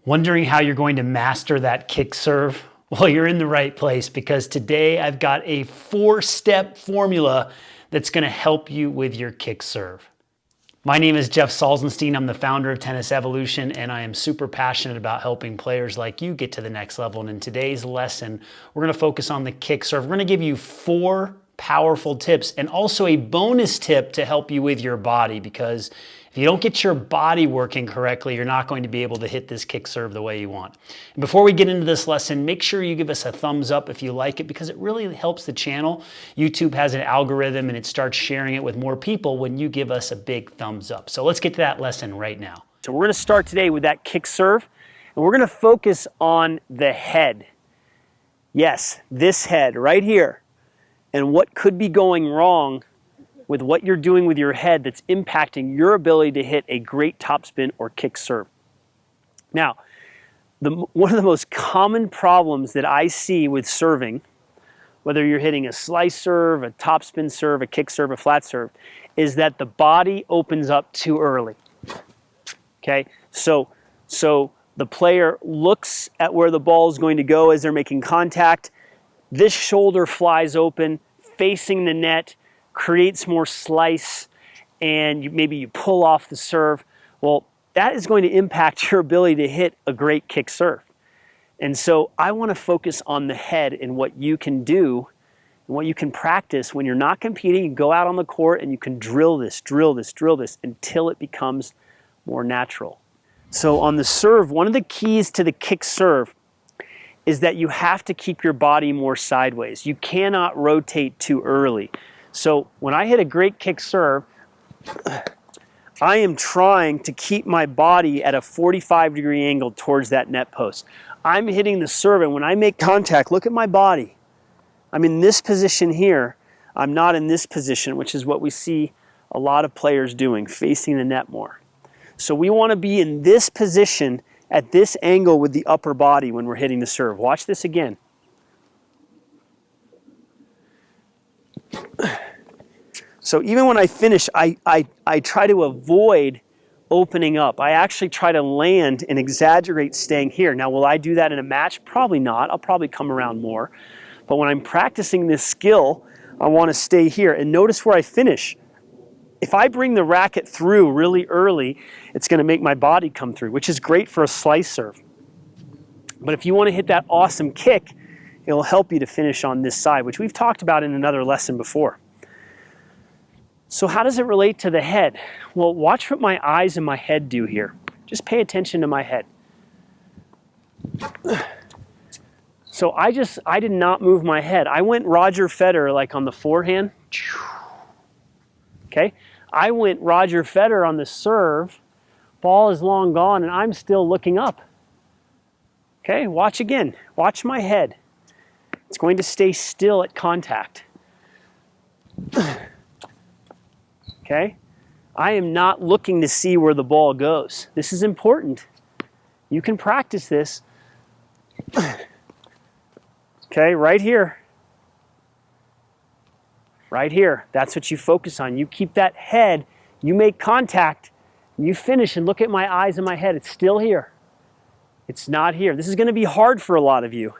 Wondering how you're going to master that kick serve? Well, you're in the right place because today I've got a 4-step formula that's going to help you with your kick serve. My name is Jeff Salzenstein. I'm the founder of Tennis Evolution, and I am super passionate about helping players like you get to the next level. And in today's lesson, we're going to focus on the kick serve. We're going to give you 4 powerful tips and also a bonus tip to help you with your body, because if you don't get your body working correctly, you're not going to be able to hit this kick serve the way you want. And before we get into this lesson, make sure you give us a thumbs up if you like it, because it really helps the channel. YouTube has an algorithm and it starts sharing it with more people when you give us a big thumbs up. So let's get to that lesson right now. So we're going to start today with that kick serve, and we're going to focus on the head. Yes, this head right here. And what could be going wrong with what you're doing with your head that's impacting your ability to hit a great topspin or kick serve. Now, one of the most common problems that I see with serving, whether you're hitting a slice serve, a topspin serve, a kick serve, a flat serve, is that the body opens up too early. Okay, so the player looks at where the ball is going to go as they're making contact. This shoulder flies open, facing the net, creates more slice, and maybe you pull off the serve. Well, that is going to impact your ability to hit a great kick serve. And so I want to focus on the head and what you can do and what you can practice when you're not competing. You go out on the court and you can drill this until it becomes more natural. So on the serve, one of the keys to the kick serve is that you have to keep your body more sideways. You cannot rotate too early. So when I hit a great kick serve, I am trying to keep my body at a 45-degree angle towards that net post. I'm hitting the serve, and when I make contact, look at my body. I'm in this position here. I'm not in this position, which is what we see a lot of players doing, facing the net more. So we want to be in this position at this angle with the upper body when we're hitting the serve. Watch this again. So even when I finish, I try to avoid opening up. I actually try to land and exaggerate staying here. Now, will I do that in a match? Probably not. I'll probably come around more. But when I'm practicing this skill, I want to stay here. And notice where I finish. If I bring the racket through really early, it's going to make my body come through, which is great for a slice serve. But if you want to hit that awesome kick, it will help you to finish on this side, which we've talked about in another lesson before. So how does it relate to the head? Well, watch what my eyes and my head do here. Just pay attention to my head. So I did not move my head. I went Roger Federer like on the forehand. Okay? I went Roger Federer on the serve. Ball is long gone and I'm still looking up. Okay? Watch again. Watch my head. It's going to stay still at contact. Okay? I am not looking to see where the ball goes. This is important. You can practice this. Okay, right here. Right here. That's what you focus on. You keep that head, you make contact, you finish, and look at my eyes and my head. It's still here. It's not here. This is going to be hard for a lot of you.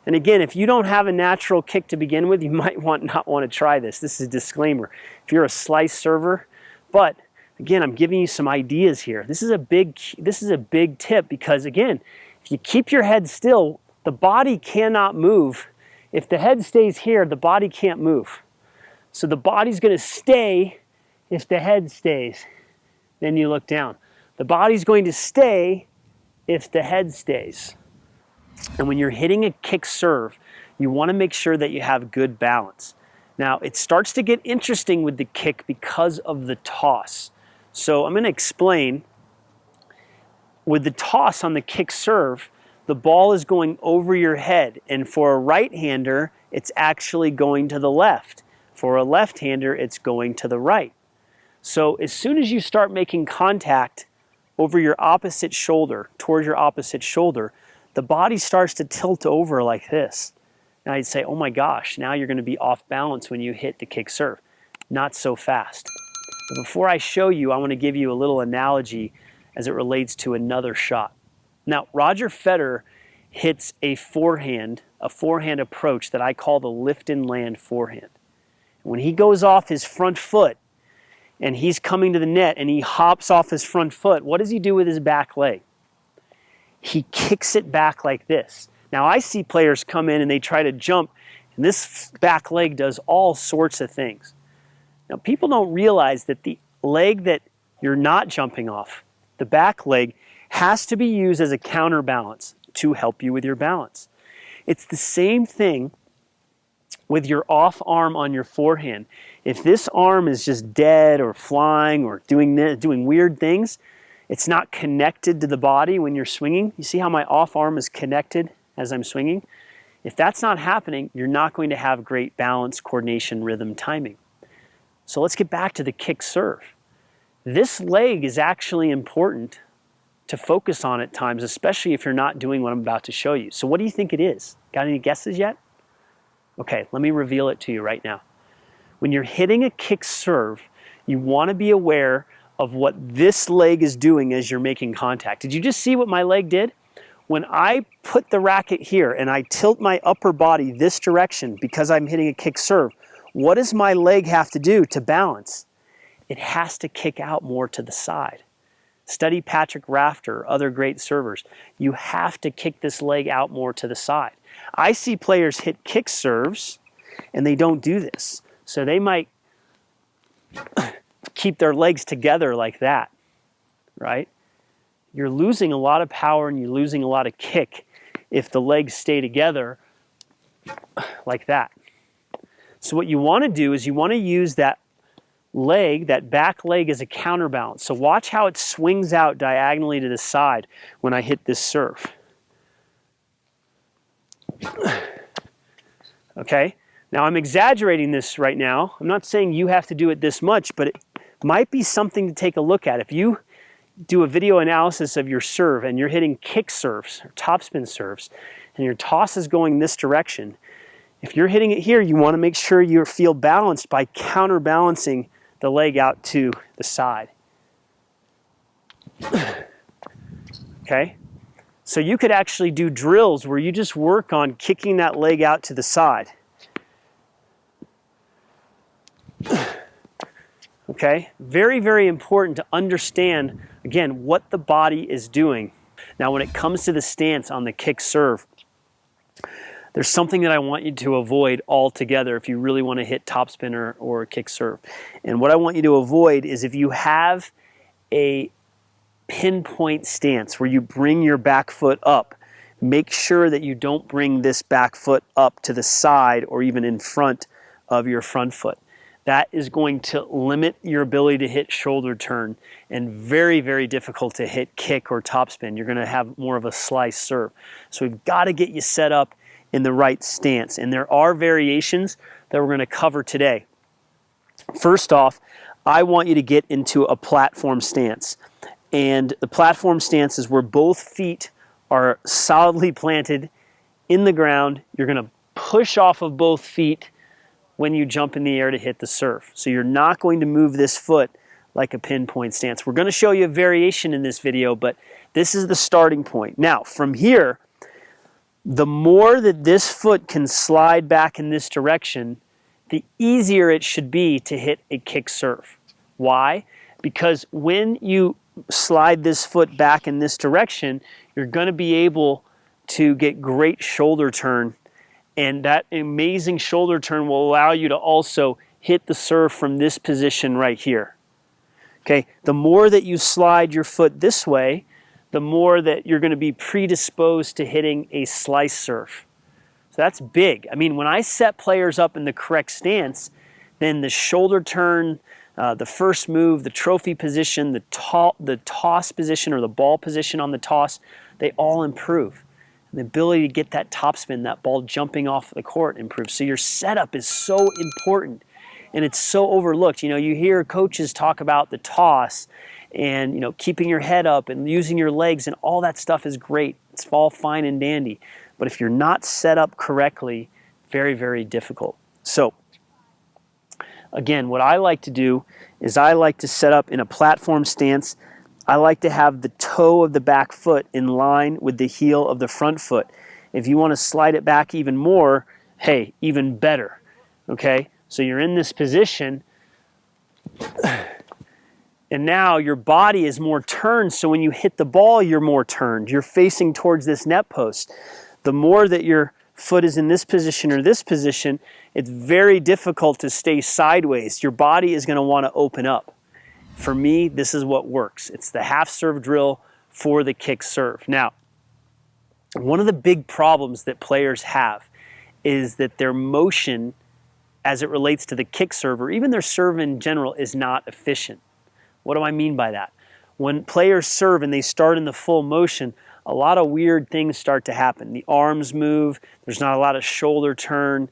And again, if you don't have a natural kick to begin with, you might not want to try this. This is a disclaimer. If you're a slice server, but again, I'm giving you some ideas here. This is a big tip because again, if you keep your head still, the body cannot move. If the head stays here, the body can't move. So the body's going to stay if the head stays. Then you look down. The body's going to stay if the head stays. And when you're hitting a kick serve, you want to make sure that you have good balance. Now, it starts to get interesting with the kick because of the toss. So I'm going to explain. With the toss on the kick serve, the ball is going over your head. And for a right-hander, it's actually going to the left. For a left-hander, it's going to the right. So as soon as you start making contact over your opposite shoulder, towards your opposite shoulder, the body starts to tilt over like this. Now you'd say, oh my gosh, now you're going to be off balance when you hit the kick serve. Not so fast. But before I show you, I want to give you a little analogy as it relates to another shot. Now, Roger Federer hits a forehand approach that I call the lift and land forehand. When he goes off his front foot and he's coming to the net and he hops off his front foot, what does he do with his back leg? He kicks it back like this. Now, I see players come in and they try to jump, and this back leg does all sorts of things. Now, people don't realize that the leg that you're not jumping off, the back leg, has to be used as a counterbalance to help you with your balance. It's the same thing with your off arm on your forehand. If this arm is just dead or flying or doing weird things, it's not connected to the body when you're swinging. You see how my off arm is connected as I'm swinging? If that's not happening, you're not going to have great balance, coordination, rhythm, timing. So let's get back to the kick serve. This leg is actually important to focus on at times, especially if you're not doing what I'm about to show you. So what do you think it is? Got any guesses yet? Okay, let me reveal it to you right now. When you're hitting a kick serve, you want to be aware of what this leg is doing as you're making contact. Did you just see what my leg did? When I put the racket here and I tilt my upper body this direction because I'm hitting a kick serve, what does my leg have to do to balance? It has to kick out more to the side. Study Patrick Rafter, other great servers. You have to kick this leg out more to the side. I see players hit kick serves and they don't do this. So they might keep their legs together like that, right? You're losing a lot of power and you're losing a lot of kick if the legs stay together like that. So what you want to do is you want to use that leg, that back leg, as a counterbalance. So watch how it swings out diagonally to the side when I hit this serve. Okay? Now I'm exaggerating this right now. I'm not saying you have to do it this much, but it might be something to take a look at. If you do a video analysis of your serve and you're hitting kick serves or topspin serves and your toss is going this direction, if you're hitting it here, you want to make sure you feel balanced by counterbalancing the leg out to the side. Okay? So you could actually do drills where you just work on kicking that leg out to the side. Okay? Very, very important to understand, again, what the body is doing. Now, when it comes to the stance on the kick serve, there's something that I want you to avoid altogether if you really want to hit topspin or kick serve. And what I want you to avoid is if you have a pinpoint stance where you bring your back foot up, make sure that you don't bring this back foot up to the side or even in front of your front foot. That is going to limit your ability to hit shoulder turn and very, very difficult to hit kick or topspin. You're going to have more of a slice serve. So we've got to get you set up in the right stance. And there are variations that we're going to cover today. First off, I want you to get into a platform stance. And the platform stance is where both feet are solidly planted in the ground. You're going to push off of both feet when you jump in the air to hit the serve. So you're not going to move this foot like a pinpoint stance. We're going to show you a variation in this video, but this is the starting point. Now, from here, the more that this foot can slide back in this direction, the easier it should be to hit a kick serve. Why? Because when you slide this foot back in this direction, you're going to be able to get great shoulder turn, and that amazing shoulder turn will allow you to also hit the serve from this position right here. Okay, the more that you slide your foot this way, the more that you're going to be predisposed to hitting a slice serve. So that's big. I mean, when I set players up in the correct stance, then the shoulder turn, the first move, the trophy position, the toss position or the ball position on the toss, they all improve. And the ability to get that topspin, that ball jumping off the court, improves. So your setup is so important, and it's so overlooked. You know, you hear coaches talk about the toss and, you know, keeping your head up and using your legs, and all that stuff is great. It's all fine and dandy. But if you're not set up correctly, very, very difficult. So, again, what I like to do is I like to set up in a platform stance, I like to have the toe of the back foot in line with the heel of the front foot. If you want to slide it back even more, hey, even better. Okay? So you're in this position, and now your body is more turned, so when you hit the ball, you're more turned. You're facing towards this net post. The more that your foot is in this position or this position, it's very difficult to stay sideways. Your body is going to want to open up. For me, this is what works. It's the half serve drill for the kick serve. Now, one of the big problems that players have is that their motion as it relates to the kick serve, or even their serve in general, is not efficient. What do I mean by that? When players serve and they start in the full motion, a lot of weird things start to happen. The arms move, there's not a lot of shoulder turn,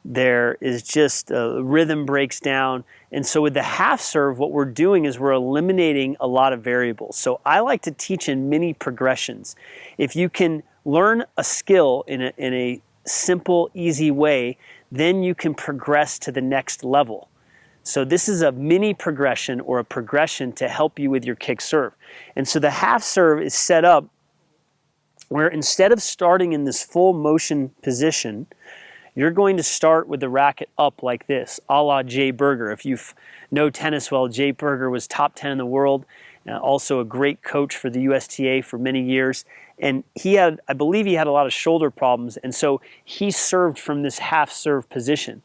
there is just rhythm breaks down. And so with the half serve, what we're doing is we're eliminating a lot of variables. So I like to teach in mini progressions. If you can learn a skill in a simple, easy way, then you can progress to the next level. So this is a mini progression or a progression to help you with your kick serve. And so the half serve is set up where instead of starting in this full motion position, you're going to start with the racket up like this, a la Jay Berger. If you know tennis well, Jay Berger was top 10 in the world, also a great coach for the USTA for many years. And I believe he had a lot of shoulder problems, and so he served from this half serve position.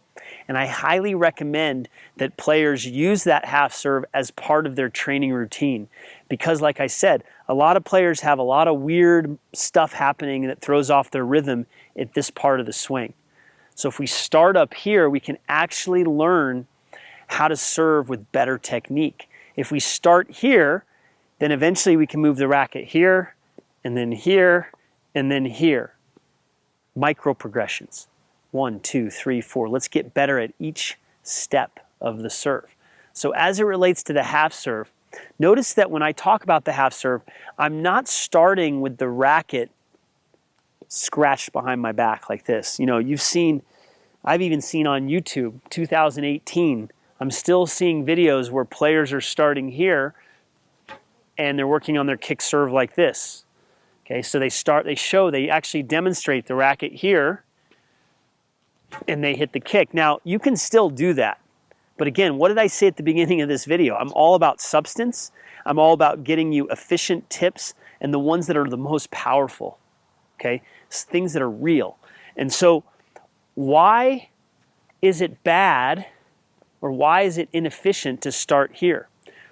And I highly recommend that players use that half serve as part of their training routine. Because like I said, a lot of players have a lot of weird stuff happening that throws off their rhythm at this part of the swing. So if we start up here, we can actually learn how to serve with better technique. If we start here, then eventually we can move the racket here, and then here, and then here. Micro progressions. 1, 2, 3, 4. Let's get better at each step of the serve. So as it relates to the half serve, notice that when I talk about the half serve, I'm not starting with the racket scratched behind my back like this. You know, I've even seen on YouTube, 2018, I'm still seeing videos where players are starting here and they're working on their kick serve like this. Okay, so they actually demonstrate the racket here and they hit the kick. Now, you can still do that. But again, what did I say at the beginning of this video? I'm all about substance. I'm all about getting you efficient tips and the ones that are the most powerful. Okay, things that are real. And so why is it bad or why is it inefficient to start here?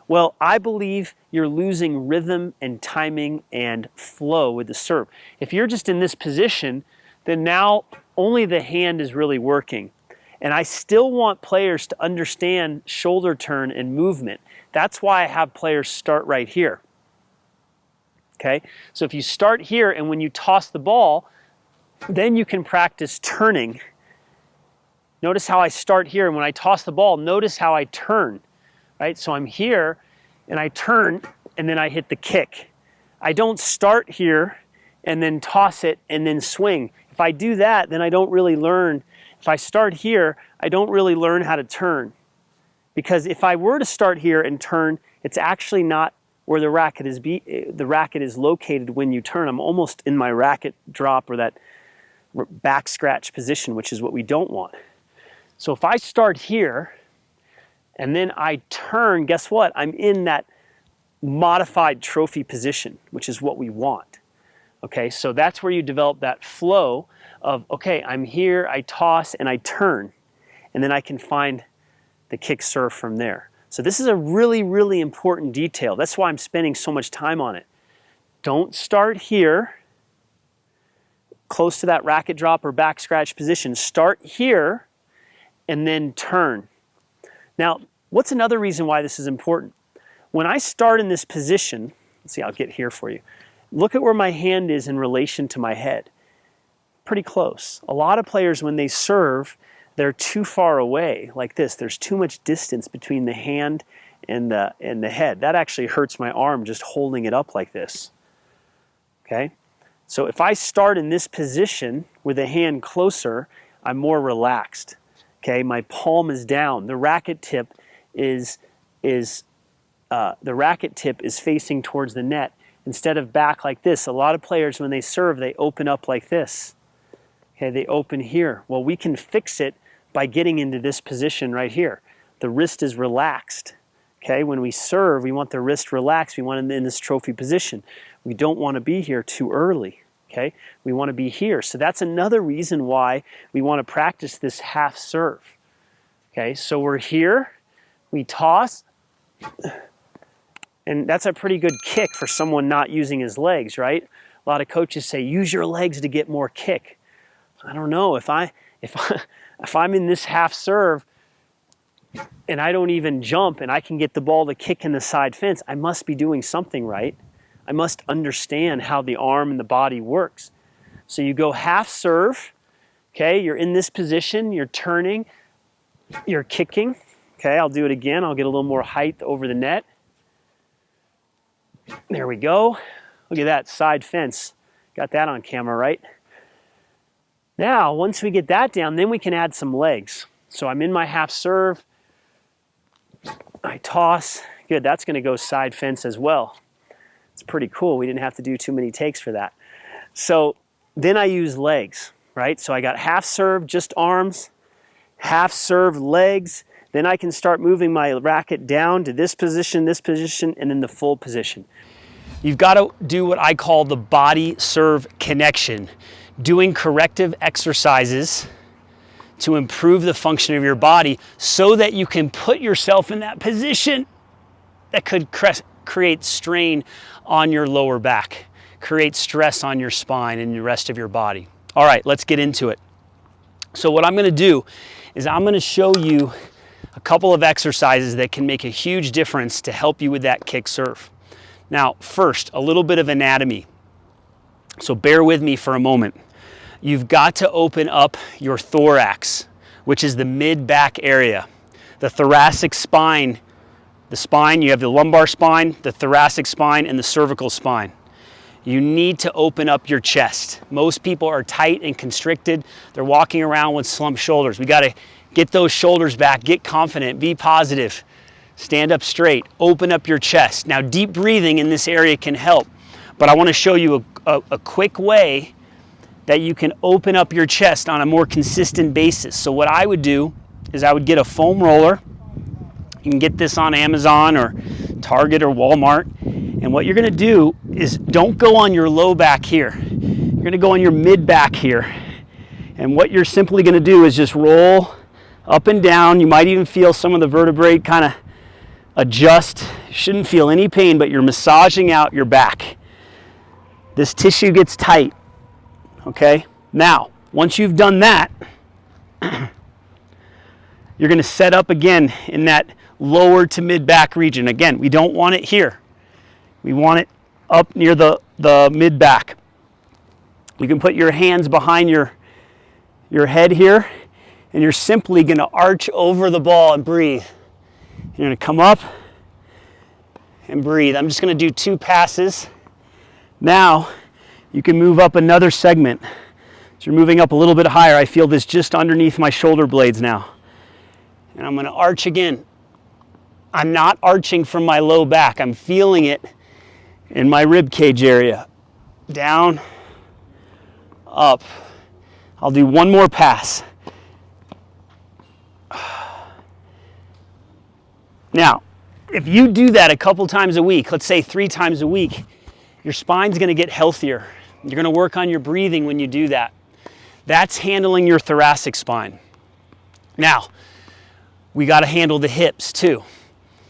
Well, I believe you're losing rhythm and timing and flow with the serve. If you're just in this position, then now only the hand is really working. And I still want players to understand shoulder turn and movement. That's why I have players start right here. Okay, so if you start here and when you toss the ball, then you can practice turning. Notice how I start here, and when I toss the ball, notice how I turn, right? So I'm here, and I turn, and then I hit the kick. I don't start here, and then toss it, and then swing. If I do that, then I don't really learn. If I start here, I don't really learn how to turn. Because if I were to start here and turn, it's actually not where the racket is located when you turn. I'm almost in my racket drop or that back scratch position, which is what we don't want. So if I start here and then I turn, guess what? I'm in that modified trophy position, which is what we want. Okay, so that's where you develop that flow of, okay, I'm here, I toss, and I turn. And then I can find the kick serve from there. So this is a really, really important detail. That's why I'm spending so much time on it. Don't start here, close to that racket drop or back scratch position. Start here and then turn. Now, what's another reason why this is important? When I start in this position, let's see, I'll get here for you. Look at where my hand is in relation to my head. Pretty close. A lot of players, when they serve, they're too far away, like this. There's too much distance between the hand and the head. That actually hurts my arm just holding it up like this. Okay? So if I start in this position with the hand closer, I'm more relaxed. Okay? My palm is down. The racket tip is the racket tip is facing towards the net instead of back like this. A lot of players, when they serve, they open up like this. Okay, they open here. Well, we can fix it by getting into this position right here. The wrist is relaxed. Okay, when we serve, we want the wrist relaxed. We want it in this trophy position. We don't want to be here too early. Okay, we want to be here. So that's another reason why we want to practice this half serve. Okay, so we're here, we toss, and that's a pretty good kick for someone not using his legs, right? A lot of coaches say, use your legs to get more kick. I don't know, if I'm in this half serve and I don't even jump and I can get the ball to kick in the side fence, I must be doing something right. I must understand how the arm and the body works. So you go half serve, okay, you're in this position, you're turning, you're kicking. Okay, I'll do it again. I'll get a little more height over the net. There we go. Look at that, side fence. Got that on camera, right? Now, once we get that down, then we can add some legs. So I'm in my half serve. I toss. Good, that's going to go side fence as well. It's pretty cool. We didn't have to do too many takes for that. So then I use legs, right? So I got half serve, just arms, half serve, legs. Then I can start moving my racket down to this position, and then the full position. You've got to do what I call the body serve connection, doing corrective exercises to improve the function of your body so that you can put yourself in that position that could create strain on your lower back, create stress on your spine and the rest of your body. All right, let's get into it. So what I'm going to do is I'm going to show you a couple of exercises that can make a huge difference to help you with that kick serve. Now, first, a little bit of anatomy. So bear with me for a moment. You've got to open up your thorax, which is the mid-back area. The thoracic spine, you have the lumbar spine, the thoracic spine, and the cervical spine. You need to open up your chest. Most people are tight and constricted. They're walking around with slumped shoulders. We got to get those shoulders back, get confident, be positive, stand up straight, open up your chest. Now, deep breathing in this area can help, but I want to show you a quick way that you can open up your chest on a more consistent basis. So what I would do is I would get a foam roller. You can get this on Amazon or Target or Walmart. And what you're going to do is don't go on your low back here. You're going to go on your mid back here. And what you're simply going to do is just roll up and down. You might even feel some of the vertebrae kind of adjust. You shouldn't feel any pain, but you're massaging out your back. This tissue gets tight. Okay? Now, once you've done that, you're going to set up again in that lower to mid back region. Again, we don't want it here. We want it up near the mid back. You can put your hands behind your head here, and you're simply going to arch over the ball and breathe. You're going to come up and breathe. I'm just going to do 2 passes. Now, you can move up another segment. So you're moving up a little bit higher. I feel this just underneath my shoulder blades now. And I'm going to arch again. I'm not arching from my low back. I'm feeling it in my rib cage area. Down, up. I'll do one more pass. Now, if you do that a couple times a week, let's say 3 times a week, your spine's going to get healthier. You're going to work on your breathing when you do that. That's handling your thoracic spine. Now, we got to handle the hips too.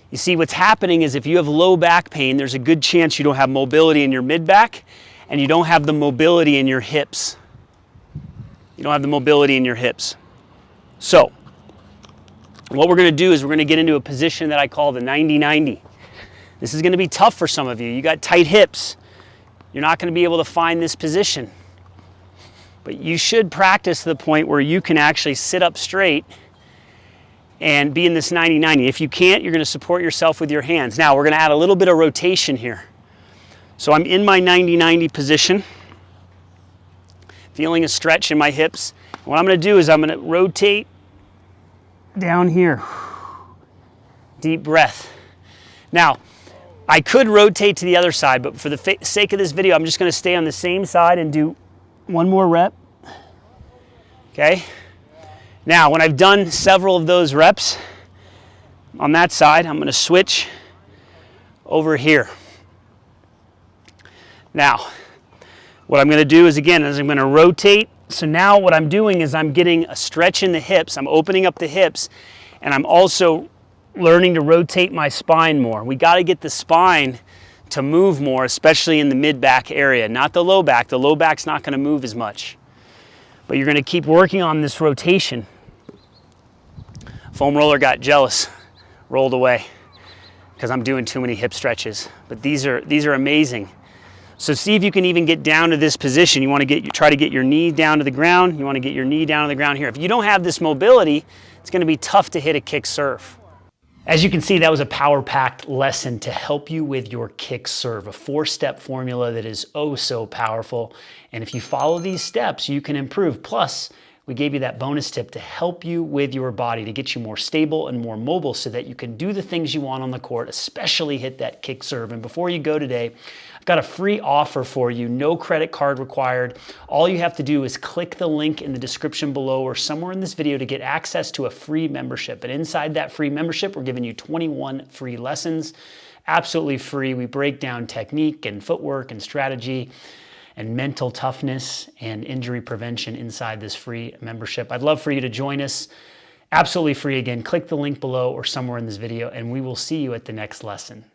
You see, what's happening is if you have low back pain, there's a good chance you don't have mobility in your mid-back and you don't have the mobility in your hips. You don't have the mobility in your hips. So, what we're going to do is we're going to get into a position that I call the 90-90. This is going to be tough for some of you. You got tight hips. You're not going to be able to find this position. But you should practice to the point where you can actually sit up straight and be in this 90-90. If you can't, you're going to support yourself with your hands. Now, we're going to add a little bit of rotation here. So I'm in my 90-90 position, feeling a stretch in my hips. And what I'm going to do is I'm going to rotate down here. Deep breath. Now, I could rotate to the other side, but for the sake of this video, I'm just gonna stay on the same side and do one more rep. Okay? Now, when I've done several of those reps on that side, I'm gonna switch over here. Now, what I'm gonna do is, again, I'm gonna rotate. So now what I'm doing is I'm getting a stretch in the hips, I'm opening up the hips, and I'm also learning to rotate my spine more. We gotta get the spine to move more, especially in the mid-back area, not the low back. The low back's not gonna move as much. But you're gonna keep working on this rotation. Foam roller got jealous, rolled away, because I'm doing too many hip stretches. But these are amazing. So see if you can even get down to this position. You wanna try to get your knee down to the ground. You wanna get your knee down to the ground here. If you don't have this mobility, it's gonna be tough to hit a kick serve. As you can see, that was a power-packed lesson to help you with your kick serve, a 4-step formula that is oh so powerful. And if you follow these steps, you can improve. Plus, we gave you that bonus tip to help you with your body, to get you more stable and more mobile so that you can do the things you want on the court, especially hit that kick serve. And before you go today, I've got a free offer for you, no credit card required. All you have to do is click the link in the description below or somewhere in this video to get access to a free membership. And inside that free membership, we're giving you 21 free lessons, absolutely free. We break down technique and footwork and strategy and mental toughness and injury prevention inside this free membership. I'd love for you to join us. Absolutely free. Again, click the link below or somewhere in this video, and we will see you at the next lesson.